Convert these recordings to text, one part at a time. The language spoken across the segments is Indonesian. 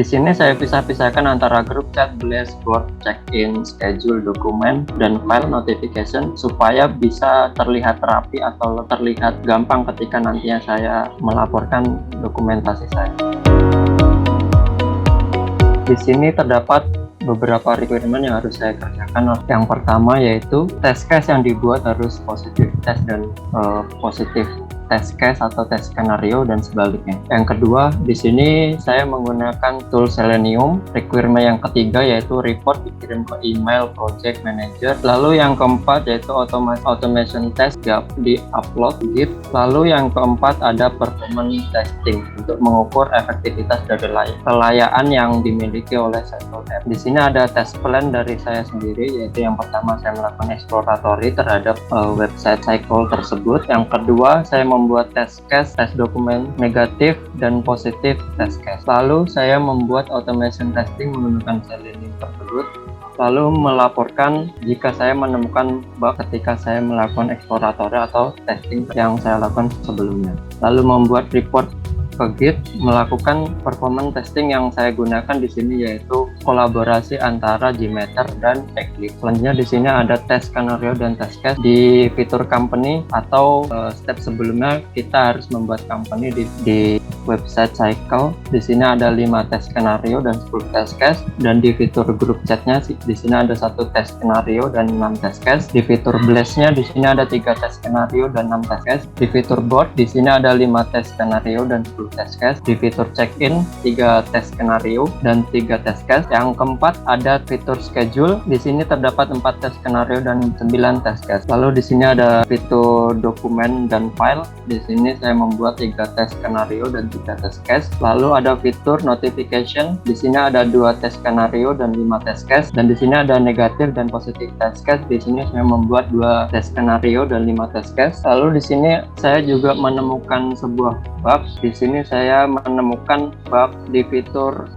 Di sini saya pisah-pisahkan antara grup chat, dashboard, check-in, schedule, dokumen, dan file notification supaya bisa terlihat rapi atau terlihat gampang ketika nantinya saya melaporkan dokumentasi saya. Di sini terdapat beberapa requirement yang harus saya kerjakan. Yang pertama yaitu test case yang dibuat harus positif test dan positif test case atau test skenario dan sebaliknya. Yang kedua, di sini saya menggunakan tool Selenium. Requirement yang ketiga yaitu report dikirim ke email project manager. Lalu yang keempat yaitu automation test di-upload Git. Lalu yang keempat ada performance testing untuk mengukur efektivitas dari kelayaan yang dimiliki oleh suatu app. Di sini ada test plan dari saya sendiri, yaitu yang pertama saya melakukan exploratory terhadap website cycle tersebut. Yang kedua, saya membuat test case, test dokumen negatif dan positif test case. Lalu saya membuat automation testing menggunakan Selenium tersebut. Lalu melaporkan jika saya menemukan bug ketika saya melakukan exploratory atau testing yang saya lakukan sebelumnya. Lalu membuat report ke Git, melakukan performance testing yang saya gunakan di sini yaitu kolaborasi antara Gmeter dan Eclipse. Selanjutnya di sini ada test skenario dan test case di fitur company atau step sebelumnya kita harus membuat company di website cycle. Di sini ada 5 test skenario dan 10 test case, dan di fitur grup chatnya di sini ada 1 test skenario dan 6 test case. Di fitur blastnya di sini ada 3 test skenario dan 6 test case. Di fitur board di sini ada 5 test skenario dan 10 test case. Di fitur check-in 3 test skenario dan 3 test case. Yang keempat ada fitur schedule. Di sini terdapat 4 test skenario dan 9 test case. Lalu di sini ada fitur dokumen dan file. Di sini saya membuat 3 test skenario dan 3 test case. Lalu ada fitur notification. Di sini ada 2 test skenario dan 5 test case. Dan di sini ada negatif dan positif test case. Di sini saya membuat 2 test skenario dan 5 test case. Lalu di sini saya juga menemukan sebuah bug. Di sini saya menemukan bug di fitur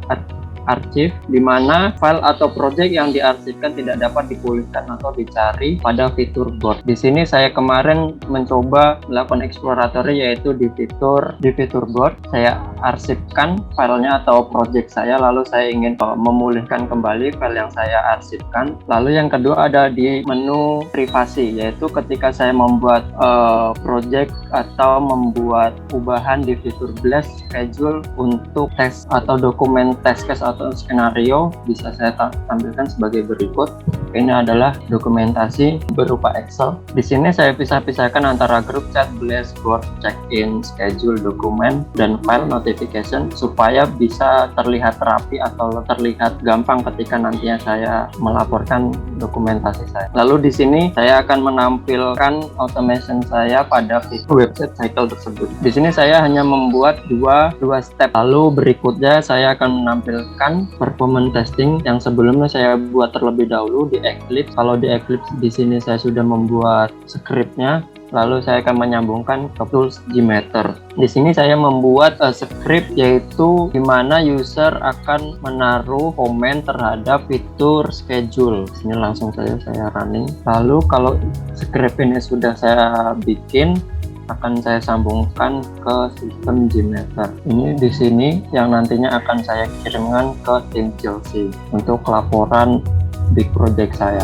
arsip, di mana file atau project yang diarsipkan tidak dapat dipulihkan atau dicari pada fitur board. Di sini saya kemarin mencoba melakukan exploratory yaitu di fitur board. Saya arsipkan filenya atau project saya, lalu saya ingin memulihkan kembali file yang saya arsipkan. Lalu yang kedua ada di menu privasi, yaitu ketika saya membuat project atau membuat perubahan di fitur blast schedule untuk test atau dokumen test case atau skenario, bisa saya tampilkan sebagai berikut. Ini adalah dokumentasi berupa Excel. Di sini saya pisah-pisahkan antara grup chat, dashboard, check-in, schedule, dokumen, dan file notification supaya bisa terlihat rapi atau terlihat gampang ketika nantinya saya melaporkan dokumentasi saya. Lalu di sini saya akan menampilkan automation saya pada website cycle tersebut. Di sini saya hanya membuat dua step. Lalu berikutnya saya akan menampilkan performance testing yang sebelumnya saya buat terlebih dahulu di Eclipse. Kalau di Eclipse di sini saya sudah membuat scriptnya, lalu saya akan menyambungkan ke tools Gmeter. Di sini saya membuat script yaitu di mana user akan menaruh komen terhadap fitur schedule. Di sini langsung saja saya running. Lalu kalau script ini sudah saya bikin, akan saya sambungkan ke sistem Gmeter. Ini di sini yang nantinya akan saya kirimkan ke tim Chelsea untuk laporan big project saya.